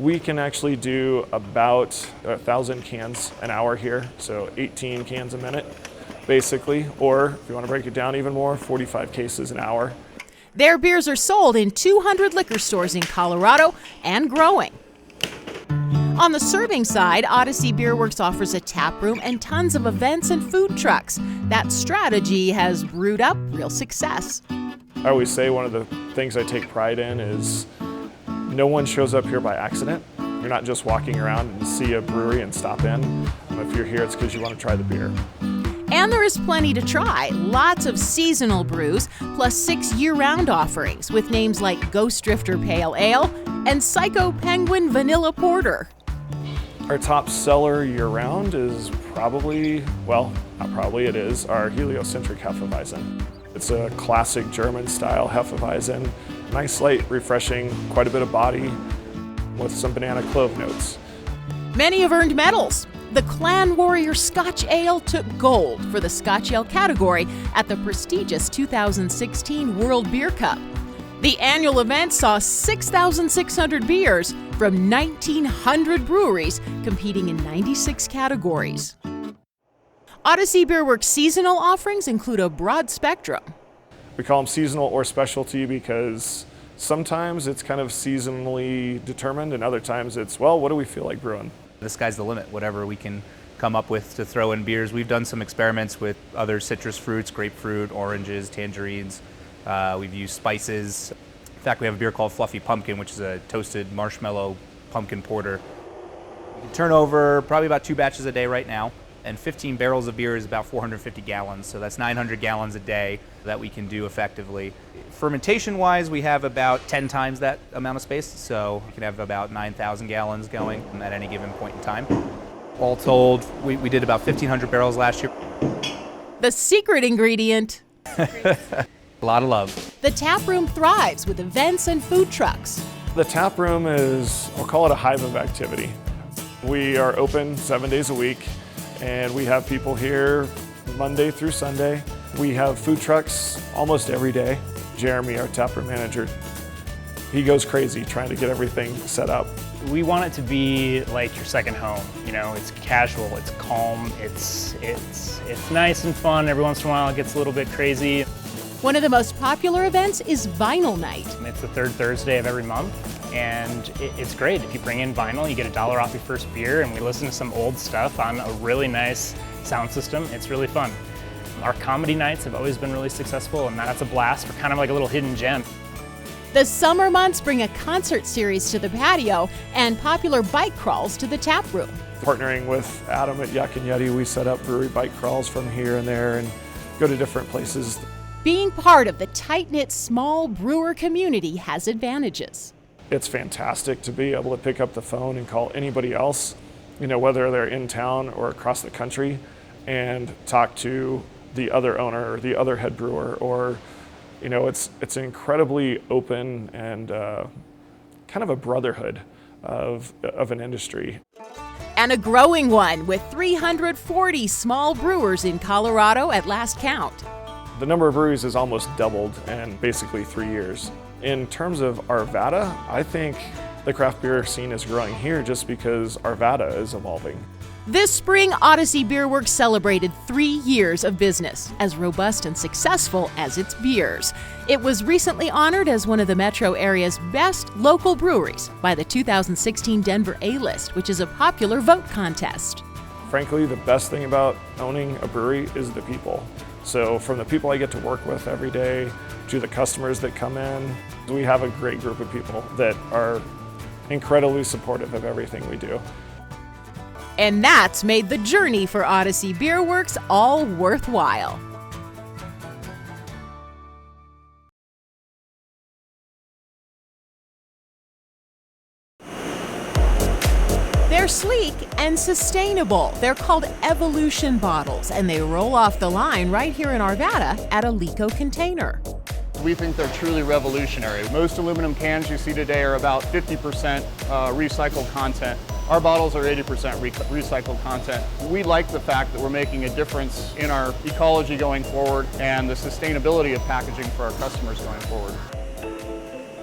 We can actually do about 1,000 cans an hour here, so 18 cans a minute, basically. Or if you want to break it down even more, 45 cases an hour. Their beers are sold in 200 liquor stores in Colorado and growing. On the serving side, Odyssey Beer Works offers a tap room and tons of events and food trucks. That strategy has brewed up real success. I always say one of the things I take pride in is no one shows up here by accident. You're not just walking around and see a brewery and stop in. If you're here, it's because you want to try the beer. And there is plenty to try. Lots of seasonal brews, plus 6 year-round offerings with names like Ghost Drifter Pale Ale and Psycho Penguin Vanilla Porter. Our top seller year-round is probably, well, not probably, it is our heliocentric Hefeweizen. It's a classic German-style Hefeweizen. Nice, light, refreshing, quite a bit of body with some banana clove notes. Many have earned medals. The Clan Warrior Scotch Ale took gold for the Scotch Ale category at the prestigious 2016 World Beer Cup. The annual event saw 6,600 beers from 1,900 breweries competing in 96 categories. Odyssey Beer Works seasonal offerings include a broad spectrum. We call them seasonal or specialty because sometimes it's kind of seasonally determined and other times it's, well, what do we feel like brewing? The sky's the limit, whatever we can come up with to throw in beers. We've done some experiments with other citrus fruits, grapefruit, oranges, tangerines. We've used spices. In fact, we have a beer called Fluffy Pumpkin, which is a toasted marshmallow pumpkin porter. We can turn over probably about 2 batches a day right now, and 15 barrels of beer is about 450 gallons, so that's 900 gallons a day that we can do effectively. Fermentation-wise, we have about 10 times that amount of space, so we can have about 9,000 gallons going at any given point in time. All told, we did about 1,500 barrels last year. The secret ingredient. A lot of love. The tap room thrives with events and food trucks. The tap room is, I'll call it a hive of activity. We are open 7 days a week and we have people here Monday through Sunday. We have food trucks almost every day. Jeremy, our tap room manager, he goes crazy trying to get everything set up. We want it to be like your second home. You know, it's casual, it's calm, it's nice and fun. Every once in a while it gets a little bit crazy. One of the most popular events is Vinyl Night. It's the third Thursday of every month, and it's great. If you bring in vinyl, you get $1 off your first beer, and we listen to some old stuff on a really nice sound system. It's really fun. Our comedy nights have always been really successful, and that's a blast. We're kind of like a little hidden gem. The summer months bring a concert series to the patio and popular bike crawls to the tap room. Partnering with Adam at Yak and Yeti, we set up brewery bike crawls from here and there and go to different places. Being part of the tight-knit small brewer community has advantages. It's fantastic to be able to pick up the phone and call anybody else, you know, whether they're in town or across the country, and talk to the other owner or the other head brewer, or, you know, it's an incredibly open and kind of a brotherhood of an industry. And a growing one with 340 small brewers in Colorado at last count. The number of breweries has almost doubled in basically 3 years. In terms of Arvada, I think the craft beer scene is growing here just because Arvada is evolving. This spring, Odyssey Beer Works celebrated 3 years of business, as robust and successful as its beers. It was recently honored as one of the metro area's best local breweries by the 2016 Denver A-List, which is a popular vote contest. Frankly, the best thing about owning a brewery is the people. So from the people I get to work with every day to the customers that come in, we have a great group of people that are incredibly supportive of everything we do. And that's made the journey for Odyssey Beer Works all worthwhile. They're sleek and sustainable. They're called Evolution bottles, and they roll off the line right here in Arvada at a Lico container. We think they're truly revolutionary. Most aluminum cans you see today are about 50% recycled content. Our bottles are 80% recycled content. We like the fact that we're making a difference in our ecology going forward and the sustainability of packaging for our customers going forward.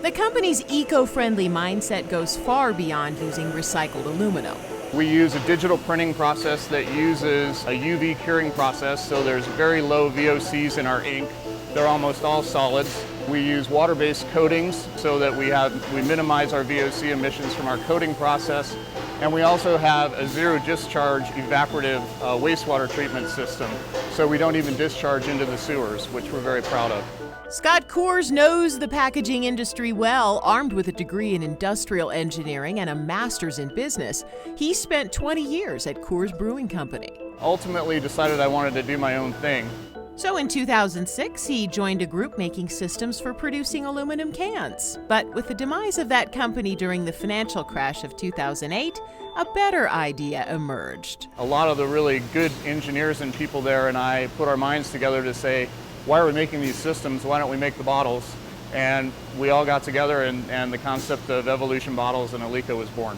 The company's eco-friendly mindset goes far beyond using recycled aluminum. We use a digital printing process that uses a UV curing process, so there's very low VOCs in our ink. They're almost all solids. We use water-based coatings so that we minimize our VOC emissions from our coating process. And we also have a zero discharge evaporative wastewater treatment system, so we don't even discharge into the sewers, which we're very proud of. Scott Coors knows the packaging industry well. Armed with a degree in industrial engineering and a master's in business, he spent 20 years at Coors Brewing Company. Ultimately decided I wanted to do my own thing. So in 2006, he joined a group making systems for producing aluminum cans. But with the demise of that company during the financial crash of 2008, a better idea emerged. A lot of the really good engineers and people there and I put our minds together to say, why are we making these systems? Why don't we make the bottles? And we all got together and the concept of Evolution Bottles and Alico was born.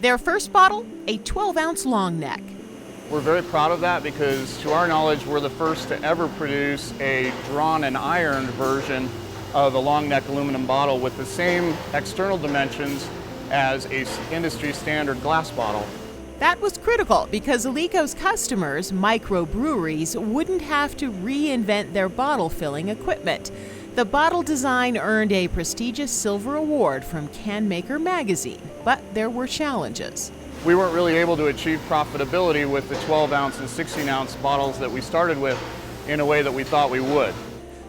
Their first bottle, a 12-ounce long neck. We're very proud of that because, to our knowledge, we're the first to ever produce a drawn and ironed version of a long neck aluminum bottle with the same external dimensions as an industry standard glass bottle. That was critical because Alico's customers, microbreweries, wouldn't have to reinvent their bottle filling equipment. The bottle design earned a prestigious silver award from Can Maker magazine, but there were challenges. We weren't really able to achieve profitability with the 12-ounce and 16-ounce bottles that we started with in a way that we thought we would.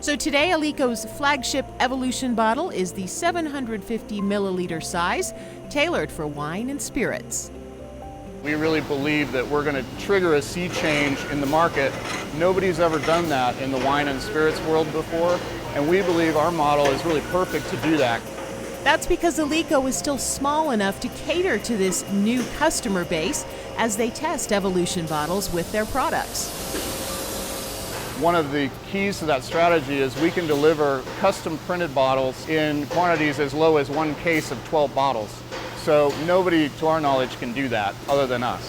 So today, Alico's flagship Evolution bottle is the 750 milliliter size, tailored for wine and spirits. We really believe that we're going to trigger a sea change in the market. Nobody's ever done that in the wine and spirits world before, and we believe our model is really perfect to do that. That's because Alico is still small enough to cater to this new customer base as they test Evolution bottles with their products. One of the keys to that strategy is we can deliver custom printed bottles in quantities as low as one case of 12 bottles. So nobody, to our knowledge, can do that other than us.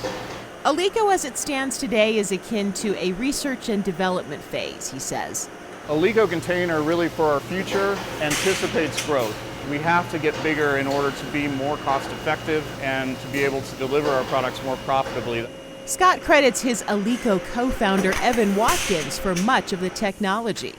Alico as it stands today is akin to a research and development phase, he says. Alico Container really for our future anticipates growth. We have to get bigger in order to be more cost effective and to be able to deliver our products more profitably. Scott credits his Alico co-founder Evan Watkins for much of the technology.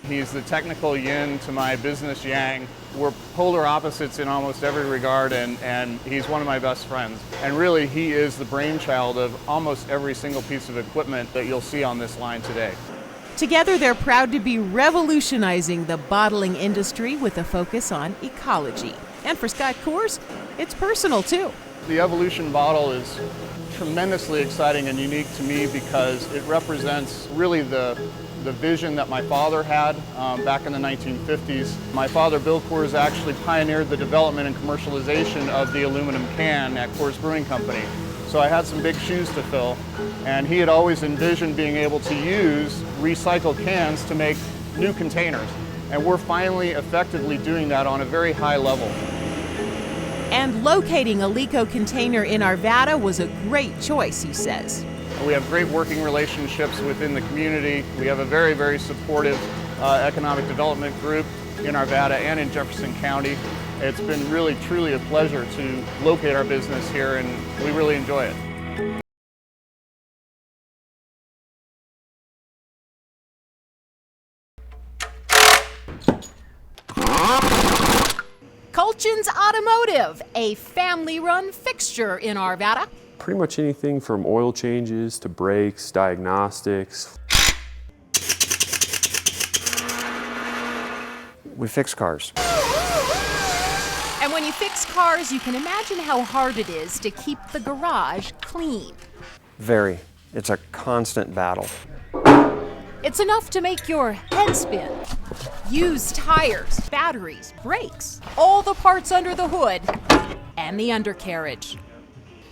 He's the technical yin to my business yang. We're polar opposites in almost every regard, and he's one of my best friends. And really, he is the brainchild of almost every single piece of equipment that you'll see on this line today. Together, they're proud to be revolutionizing the bottling industry with a focus on ecology. And for Scott Coors, it's personal too. The Evolution bottle is tremendously exciting and unique to me because it represents really the vision that my father had back in the 1950s. My father, Bill Coors, actually pioneered the development and commercialization of the aluminum can at Coors Brewing Company. So I had some big shoes to fill, and he had always envisioned being able to use recycled cans to make new containers. And we're finally effectively doing that on a very high level. And locating Alico Container in Arvada was a great choice, he says. We have great working relationships within the community. We have a very, very supportive economic development group in Arvada and in Jefferson County. It's been really, truly a pleasure to locate our business here, and we really enjoy it. Colchin's Automotive, a family-run fixture in Arvada. Pretty much anything from oil changes to brakes, diagnostics. We fix cars. And when you fix cars, you can imagine how hard it is to keep the garage clean. Very. It's a constant battle. It's enough to make your head spin. Used tires, batteries, brakes, all the parts under the hood, and the undercarriage.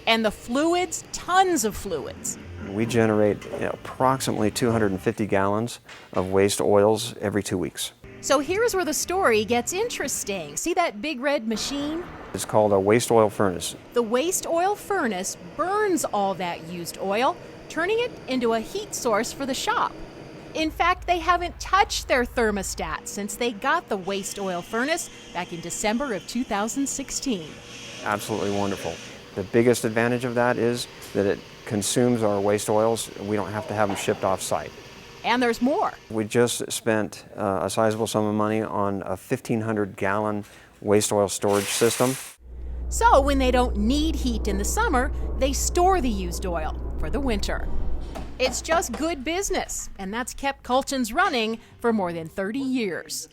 And the fluids, tons of fluids. We generate approximately 250 gallons of waste oils every 2 weeks. So here's where the story gets interesting. See that big red machine? It's called a waste oil furnace. The waste oil furnace burns all that used oil, turning it into a heat source for the shop. In fact, they haven't touched their thermostat since they got the waste oil furnace back in December of 2016. Absolutely wonderful. The biggest advantage of that is that it consumes our waste oils. We don't have to have them shipped off-site. And there's more. We just spent a sizable sum of money on a 1,500-gallon waste oil storage system. So when they don't need heat in the summer, they store the used oil for the winter. It's just good business, and that's kept Kulchin's running for more than 30 years.